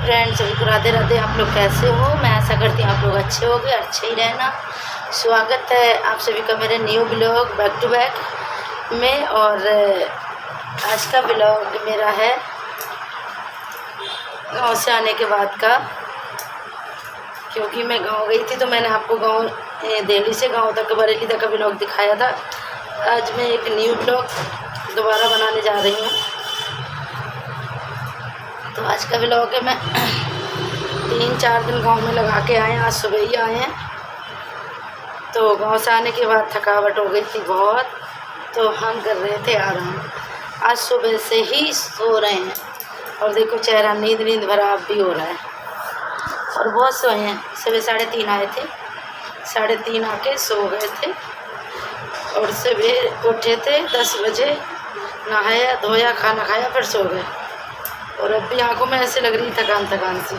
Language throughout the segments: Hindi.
फ्रेंड्स, सभी को राधे राधे। आप लोग कैसे हो? मैं आशा करती हूँ आप लोग अच्छे होंगे, अच्छे ही रहना। स्वागत है आप सभी का मेरे new blog back to back में। और आज का ब्लॉग मेरा है गांव से आने के बाद का, क्योंकि मैं गांव गई थी तो मैंने आपको गांव दिल्ली से गांव तक बरेली तक का ब्लॉग दिखाया था। आज मैं एक न्यू ब्लॉग दोबारा बनाने जा रही हूँ। तो आज का ब्लॉग है, मैं 3-4 दिन गांव में लगा के आए, आज सुबह ही आए हैं। तो गांव से आने के बाद थकावट हो गई थी बहुत, तो हम कर रहे थे आराम। आज सुबह से ही सो रहे हैं और देखो चेहरा नींद भरा अब भी हो रहा है। और बहुत सोए हैं। सुबह 3:30 आए थे, 3:30 आके सो गए थे और सुबह उठे थे 10 बजे, नहाया धोया, खाना खाया, फिर सो गए। और अब भी आंखों में ऐसे लग रही थकान सी,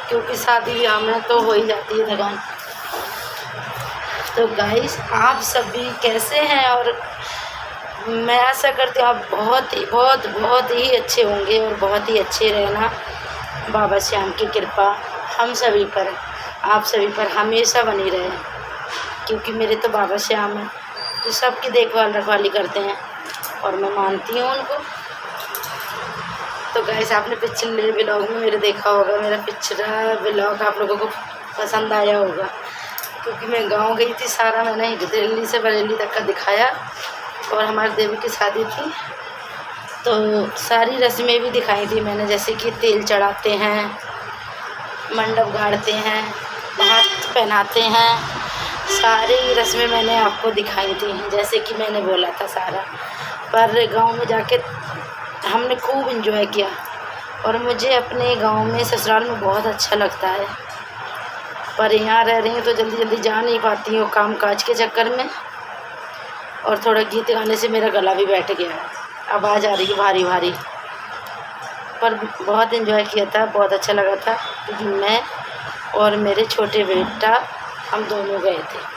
क्योंकि शादी ब्याह में तो हो ही जाती है थकान। तो गाइस, आप सभी कैसे हैं? और मैं आशा करती हूँ आप बहुत ही अच्छे होंगे और बहुत ही अच्छे रहना। बाबा श्याम की कृपा हम सभी पर, आप सभी पर हमेशा बनी रहे, क्योंकि मेरे तो बाबा श्याम हैं जो सबकी देखभाल रखवाली करते हैं और मैं मानती हूँ उनको। तो गाइस, आपने पिछले ब्लॉग में मेरे देखा होगा, मेरा पिछला ब्लॉग आप लोगों को पसंद आया होगा, क्योंकि मैं गांव गई थी। सारा मैंने दिल्ली से बरेली तक का दिखाया और हमारे देवी की शादी थी तो सारी रस्में भी दिखाई थी मैंने, जैसे कि तेल चढ़ाते हैं, मंडप गाड़ते हैं, हाथ पहनाते हैं, सारी रस्में मैंने आपको दिखाई थी जैसे कि मैंने बोला था सारा। पर गांव में जाके हमने खूब एंजॉय किया और मुझे अपने गांव में, ससुराल में बहुत अच्छा लगता है। पर यहाँ रह रही हूँ तो जल्दी जा नहीं पाती हूँ काम काज के चक्कर में, और थोड़ा गीत गाने से मेरा गला भी बैठ गया है, आवाज़ आ रही है भारी भारी। पर बहुत एंजॉय किया था, बहुत अच्छा लगा था, क्योंकि मैं और मेरे छोटे बेटा हम दोनों गए थे।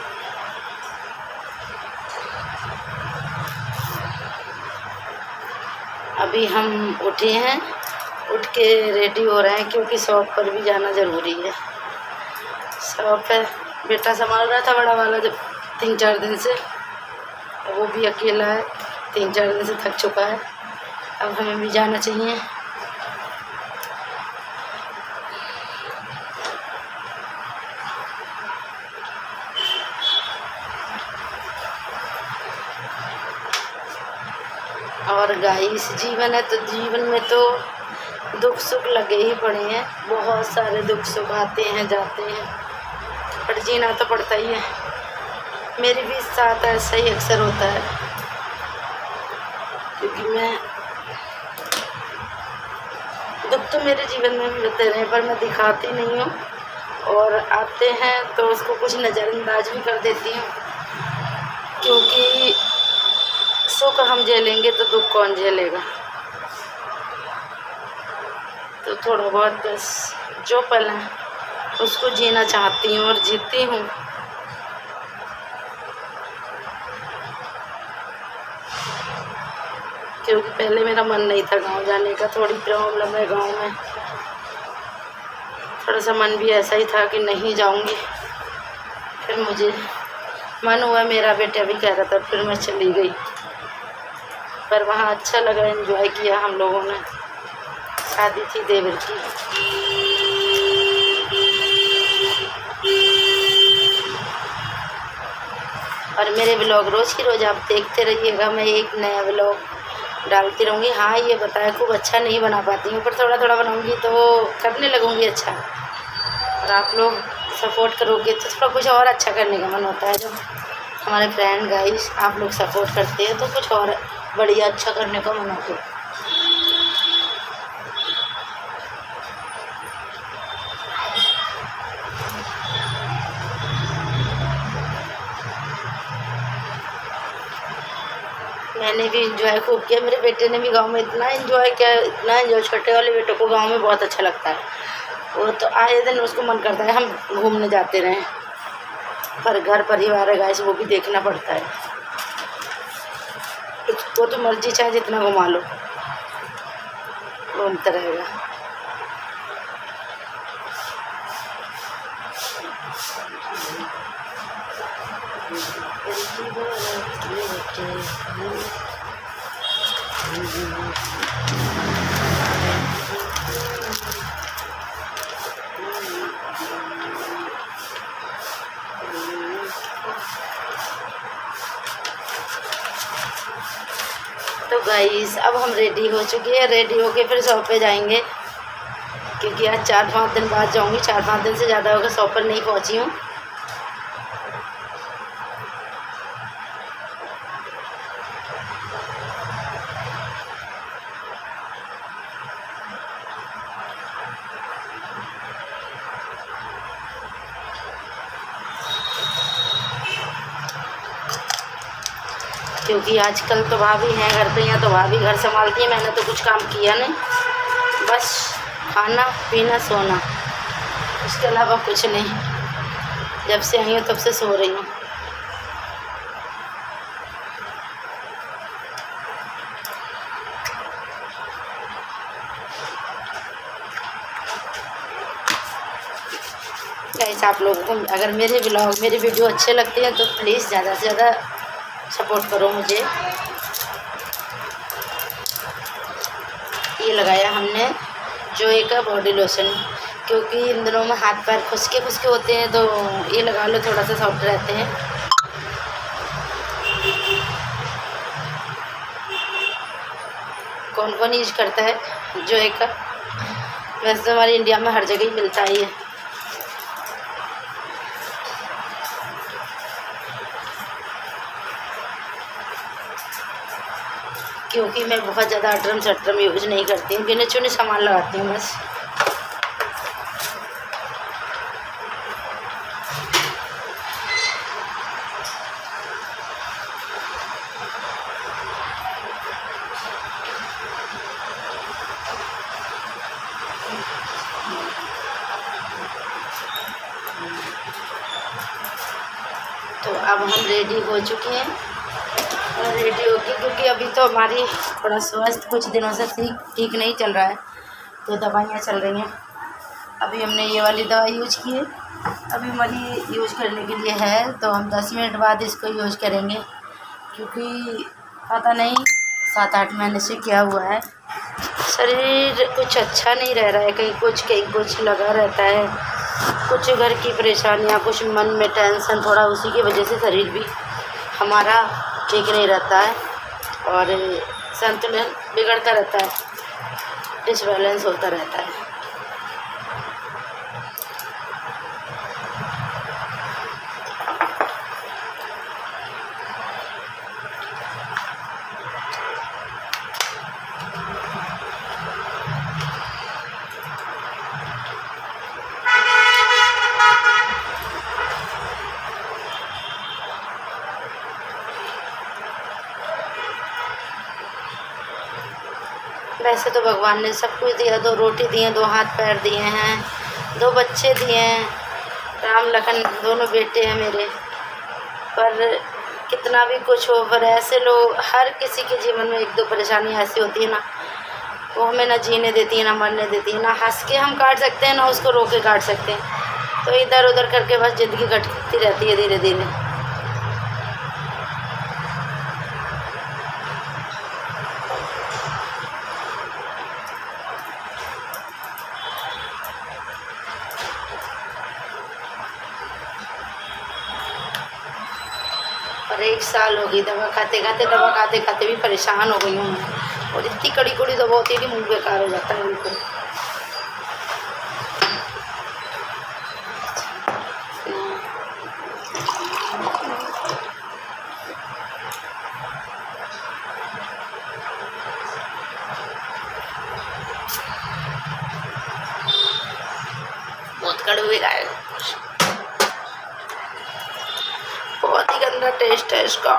अभी हम उठे हैं, उठ के रेडी हो रहे हैं, क्योंकि शॉप पर भी जाना ज़रूरी है। शॉप है, बेटा संभाल रहा था बड़ा वाला जब 3-4 दिन से, वो भी अकेला है, 3-4 दिन से थक चुका है। अब हमें भी जाना चाहिए। और गाइस, जीवन है तो जीवन में तो दुख सुख लगे ही पड़े हैं, बहुत सारे दुख सुख आते हैं जाते हैं, पर जीना तो पड़ता ही है। मेरे भी साथ ऐसा ही अक्सर होता है, क्योंकि मैं दुख तो मेरे जीवन में भी होते रहे, पर मैं दिखाती नहीं हूँ, और आते हैं तो उसको कुछ नज़रअंदाज भी कर देती हूँ, क्योंकि सुख हम झेलेंगे तो दुख कौन झेलेगा। तो थोड़ा बहुत बस जो पल है उसको जीना चाहती हूँ और जीती हूँ। क्योंकि पहले मेरा मन नहीं था गांव जाने का, थोड़ी प्रॉब्लम है गांव में, थोड़ा सा मन भी ऐसा ही था कि नहीं जाऊंगी। फिर मुझे मन हुआ, मेरा बेटा भी कह रहा था, फिर मैं चली गई। पर वहाँ अच्छा लगा, एंजॉय किया हम लोगों ने। शादी थी देवर की। और मेरे ब्लॉग रोज़ की रोज़ आप देखते रहिएगा, मैं एक नया ब्लॉग डालती रहूँगी। हाँ, ये बताया खूब अच्छा नहीं बना पाती हूँ, पर थोड़ा थोड़ा बनाऊँगी तो करने लगूँगी अच्छा। और आप लोग सपोर्ट करोगे तो थोड़ा कुछ और अच्छा करने का मन होता है। जब हमारे फ्रेंड गाइस आप लोग सपोर्ट करते हैं तो कुछ और बढ़िया अच्छा करने का मन होता है। मैंने भी एंजॉय खूब किया, मेरे बेटे ने भी गांव में इतना एंजॉय किया, इतना एंजॉय। छोटे वाले बेटे को गांव में बहुत अच्छा लगता है, वो तो आए दिन उसको मन करता है हम घूमने जाते रहें, पर घर परिवार है गाइस, वो भी देखना पड़ता है। वो तो मर्जी चाहे जितना घुमा लो, घूमता रहेगा। तो गाइस अब हम रेडी हो चुके हैं, रेडी होके फिर शॉप पे जाएंगे, क्योंकि आज 4-5 दिन बाद जाऊंगी, 4-5 दिन से ज़्यादा होगा शॉप पर नहीं पहुंची हूँ। क्योंकि आजकल तो भाभी हैं घर पे, या तो भाभी घर संभालती है, मैंने तो कुछ काम किया नहीं, बस खाना पीना सोना, उसके अलावा कुछ नहीं। जब से आई हूँ तब से सो रही हूँ। गाइस आप लोगों को अगर मेरे ब्लॉग मेरी वीडियो अच्छे लगते हैं तो प्लीज़ ज़्यादा से ज़्यादा सपोर्ट करो मुझे। ये लगाया हमने जोए का बॉडी लोशन, क्योंकि इन दिनों में हाथ पैर खुसके होते हैं, तो ये लगा लो, थोड़ा सा सॉफ्ट रहते हैं। कौन कौन यूज करता है जोए का? वैसे तो हमारे इंडिया में हर जगह ही मिलता है ये। क्योंकि मैं बहुत ज़्यादा अटरम सटरम यूज नहीं करती हूँ, गिने चुने सामान लगाती हूँ बस। तो अब हम रेडी हो चुके हैं, और रेडी होके, क्योंकि अभी तो हमारी थोड़ा स्वास्थ्य कुछ दिनों से ठीक नहीं चल रहा है, तो दवाइयाँ चल रही हैं। अभी हमने ये वाली दवा यूज की है, अभी हमारी यूज करने के लिए है, तो हम 10 मिनट बाद इसको यूज करेंगे, क्योंकि पता नहीं 7-8 महीने से क्या हुआ है, शरीर कुछ अच्छा नहीं रह रहा है, कहीं कुछ लगा रहता है, कुछ घर की परेशानियाँ, कुछ मन में टेंशन, थोड़ा उसी की वजह से शरीर भी हमारा ठीक नहीं रहता है, और संतुलन बिगड़ता रहता है, डिसबैलेंस होता रहता है। वैसे तो भगवान ने सब कुछ दिया, 2 रोटी दिए, 2 हाथ पैर दिए हैं, 2 बच्चे दिए हैं, राम लखन दोनों बेटे हैं मेरे, पर कितना भी कुछ हो, पर ऐसे लोग, हर किसी के जीवन में 1-2 परेशानियाँ ऐसी होती है ना, वो हमें ना जीने देती है, ना मरने देती है, ना हंस के हम काट सकते हैं, ना उसको रो के काट सकते हैं, तो इधर उधर करके बस ज़िंदगी कटती रहती है धीरे धीरे। और 1 साल हो गई दवा खाते खाते भी परेशान हो गई हूँ, और इतनी कड़ी दवा होती है कि मुँह बेकार हो जाता है बिल्कुल। बहुत कड़वे का है, बहुत ही गंदा टेस्ट है इसका।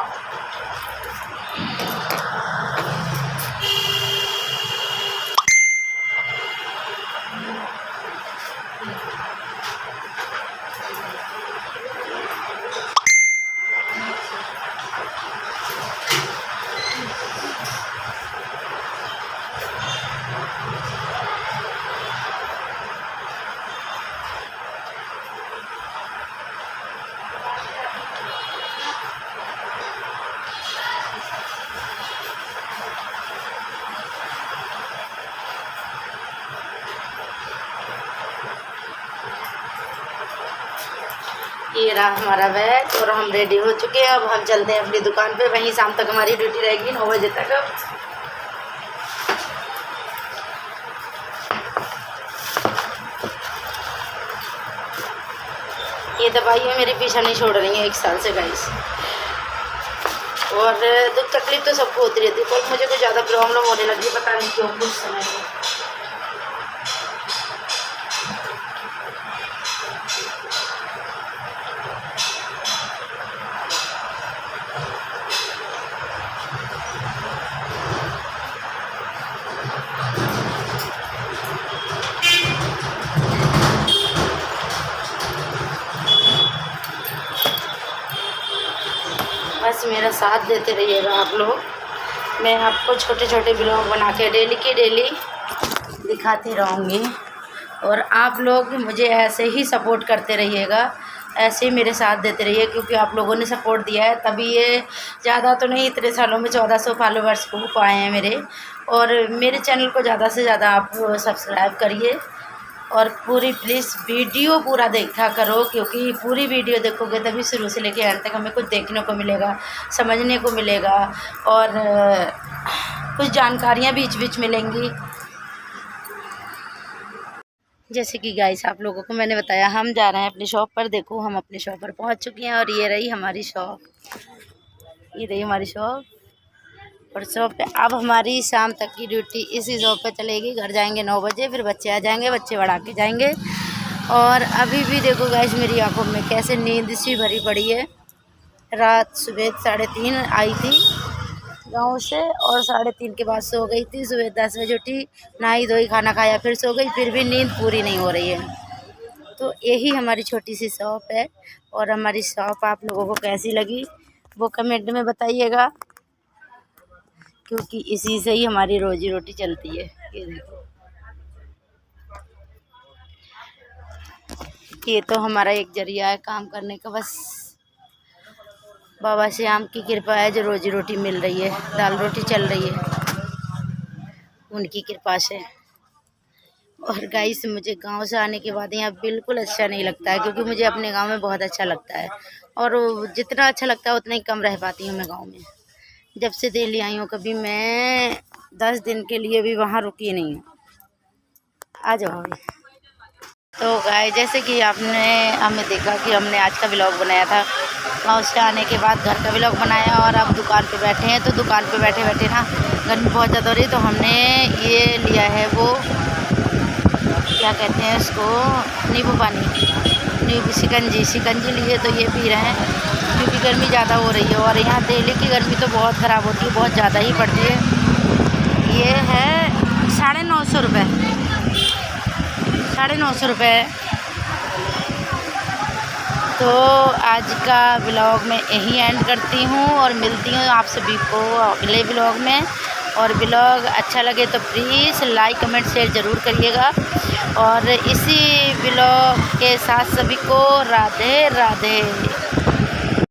ये रहा हमारा बैग और हम रेडी हो चुके हैं। अब हम चलते हैं अपनी दुकान पे, वहीं शाम तक हमारी ड्यूटी रहेगी 9 बजे तक। अब ये दवाई है मेरी पीछा नहीं छोड़ रही है 1 साल से गाइस। और दुख तकलीफ तो सबको होती रहती है, पर मुझे कुछ ज़्यादा प्रॉब्लम होने लगी, पता नहीं क्यों कुछ समय में। बस मेरा साथ देते रहिएगा आप लोग। मैं आपको छोटे छोटे ब्लॉग बना के डेली की डेली दिखाती रहूँगी और आप लोग मुझे ऐसे ही सपोर्ट करते रहिएगा, ऐसे ही मेरे साथ देते रहिए, क्योंकि आप लोगों ने सपोर्ट दिया है तभी ये ज़्यादा तो नहीं, इतने सालों में 1400 फॉलोवर्स को आए हैं मेरे। और मेरे चैनल को ज़्यादा से ज़्यादा आप सब्सक्राइब करिए और पूरी प्लीज़ वीडियो पूरा देखा करो, क्योंकि पूरी वीडियो देखोगे तभी शुरू से लेकर अंत तक हमें कुछ देखने को मिलेगा, समझने को मिलेगा और कुछ जानकारियाँ बीच बीच मिलेंगी। जैसे कि गाइस आप लोगों को मैंने बताया हम जा रहे हैं अपनी शॉप पर। देखो हम अपनी शॉप पर पहुंच चुके हैं और ये रही हमारी शॉप, ये रही हमारी शॉप। और शॉप पे अब हमारी शाम तक की ड्यूटी इसी शॉप पे चलेगी। घर जाएंगे 9 बजे, फिर बच्चे आ जाएंगे, बच्चे बढ़ा के जाएंगे। और अभी भी देखो गाइस मेरी आंखों में कैसे नींद सी भरी पड़ी है। रात सुबह 3:30 आई थी गांव से और 3:30 के बाद सो गई थी। सुबह 10 बजे उठी, नहाई धोई, खाना खाया, फिर सो गई, फिर भी नींद पूरी नहीं हो रही है। तो यही हमारी छोटी सी शॉप है। और हमारी शॉप आप लोगों को कैसी लगी वो कमेंट में बताइएगा, क्योंकि इसी से ही हमारी रोजी रोटी चलती है। ये देखो, ये तो हमारा एक जरिया है काम करने का। बस बाबा श्याम की कृपा है जो रोजी रोटी मिल रही है, दाल रोटी चल रही है उनकी कृपा से। और गाइस मुझे गांव से आने के बाद यहाँ बिल्कुल अच्छा नहीं लगता है, क्योंकि मुझे अपने गांव में बहुत अच्छा लगता है और जितना अच्छा लगता है उतना ही कम रह पाती हूँ मैं गांव में। जब से दिल्ली आई हूँ कभी मैं 10 दिन के लिए भी वहाँ रुकी नहीं हूँ। आ जाओ। तो गाइस जैसे कि हमने देखा कि हमने आज का व्लॉग बनाया था, गाँव से आने के बाद घर का व्लॉग बनाया और अब दुकान पे बैठे हैं। तो दुकान पे बैठे बैठे ना गर्मी बहुत ज़्यादा हो रही, तो हमने ये लिया है, वो क्या कहते हैं उसको, नींबू पानी, नींबू शिकंजी लिए। तो ये पी रहे हैं क्योंकि गर्मी ज़्यादा हो रही है और यहाँ दिल्ली की गर्मी तो बहुत ख़राब होती है, बहुत ज़्यादा ही पड़ती है। ये है 950 रुपये, 950 रुपये। तो आज का व्लॉग मैं यही एंड करती हूँ और मिलती हूँ आप सभी को अगले व्लॉग में। और व्लॉग अच्छा लगे तो प्लीज़ लाइक कमेंट शेयर ज़रूर करिएगा। और इसी व्लॉग के साथ सभी को राधे राधे।